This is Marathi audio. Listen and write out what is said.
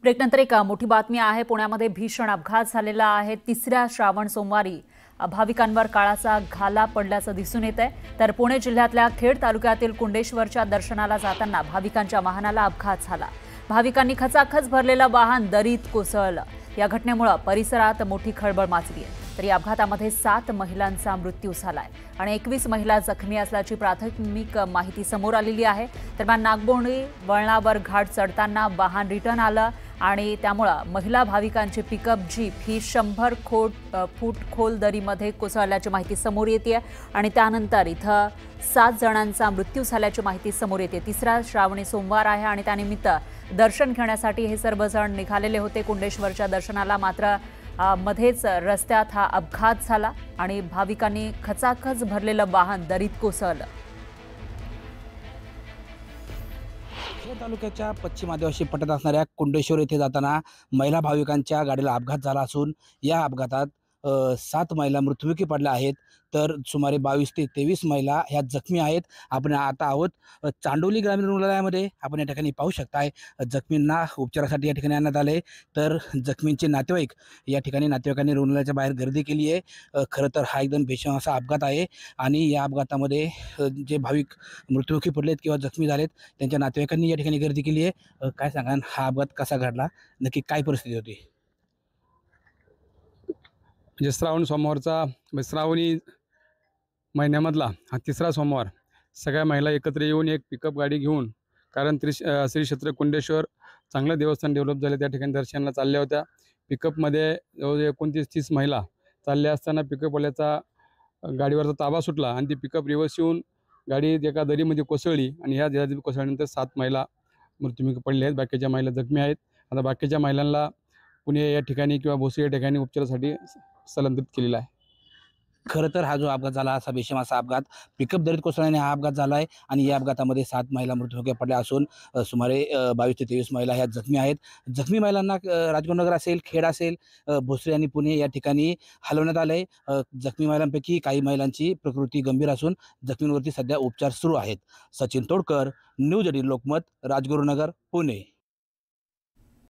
ब्रेकनंतर एक मोठी बातमी आहे। पुण्यामध्ये भीषण अपघात झालेला आहे। तिसऱ्या श्रावण सोमवारी भाविकांवर काळाचा घाला पडल्याचं दिसून येत आहे। तर पुणे जिल्ह्यातल्या खेड तालुक्यातील कुंडेश्वरच्या दर्शनाला जाताना भाविकांच्या वाहनाला अपघात झाला। भाविकांनी खचाखच भरलेलं वाहन दरीत कोसळलं। या घटनेमुळे परिसरात मोठी खळबळ माजली आहे। तर या अपघातामध्ये 7 महिलांचा मृत्यू झालाय आणि 21 महिला जखमी असल्याची प्राथमिक माहिती समोर आलेली आहे। दरम्यान नागबोंडी वळणावर घाट चढताना वाहन रिटर्न आलं आणि त्यामुळे महिला भाविकांची पिकअप जीप ही 100 फूट खोल दरीमध्ये कोसळल्याची माहिती समोर येते आणि त्यानंतर इथं 7 जणांचा मृत्यू झाल्याची माहिती समोर येते। तिसरा श्रावणी सोमवार आहे आणि त्यानिमित्त दर्शन घेण्यासाठी हे सर्वजण निघालेले होते कुंडेश्वरच्या दर्शनाला। मात्र मध्येच रस्त्यात हा अपघात झाला आणि भाविकांनी खचाखच भरलेलं वाहन दरीत कोसळलं। खेड तालुक्याच्या पश्चिम आदिवासी पट्ट्यात असणाऱ्या कुंडेश्वर येथे जाताना महिला भाविकांच्या गाडीला अपघात झाला असून या अपघातात 7 महिला मृत्युमुखी पडल्या आहेत, तर सुमारे 22 ते 23 महिला ह्या जखमी आहेत। आपण आता आहोत चांडोली ग्रामीण रुग्णालयामध्ये। आपण या ठिकाणी पाहू शकताय जखमींना उपचारासाठी या ठिकाणी आणण्यात आले, तर जखमींचे नातेवाईक या ठिकाणी नातेवाईकांनी रुग्णालयाच्या बाहेर गर्दी केली आहे। खरं तर हा एकदम भीषण असा अपघात आहे आणि या अपघातामध्ये जे भाविक मृत्युमुखी पडलेत किंवा जखमी झालेत त्यांच्या नातेवाईकांनी या ठिकाणी गर्दी केली आहे। काय सांगा, हा अपघात कसा घडला, नक्की काय परिस्थिती होती? म्हणजे श्रावण सोमवारचा श्रावणी महिन्यामधला हा तिसरा सोमवार सगळ्या महिला एकत्र येऊन एक पिकअप गाडी घेऊन, कारण श्री क्षेत्र कुंडेश्वर चांगलं देवस्थान डेव्हलप झाले त्या ठिकाणी दर्शनाला चालल्या होत्या। पिकअपमध्ये जवळजवळ 29-30 महिला चालल्या असताना पिकअपवाल्याचा गाडीवरचा ताबा सुटला आणि ती पिकअप रिव्हर्स येऊन गाडी एका दरीमध्ये कोसळली आणि ह्या दरीत कोसळल्यानंतर 7 महिला मृत्युमुखी पडल्या आहेत। बाकीच्या महिला जखमी आहेत। आता बाकीच्या महिलांना पुणे या ठिकाणी किंवा भोसे या ठिकाणी उपचारासाठी स्थलांतरित केलेला आहे। खरं तर हा जो अपघात झाला असा भीषण असा अपघात पिकअप दरीत कोसळल्याने हा अपघात झाला आहे आणि या अपघातामध्ये 7 महिला मृत्युमुखी पडल्या असून सुमारे 22 ते 23 महिला ह्या जखमी आहेत। जखमी महिलांना राजगुरुनगर असेल, खेड असेल, भोसरी आणि पुणे या ठिकाणी हलवण्यात आले आहे। जखमी महिलांपैकी काही महिलांची प्रकृती गंभीर असून जखमींवरती सध्या उपचार सुरू आहेत। सचिन तोडकर, न्यूज 18 लोकमत, राजगुरुनगर, पुणे।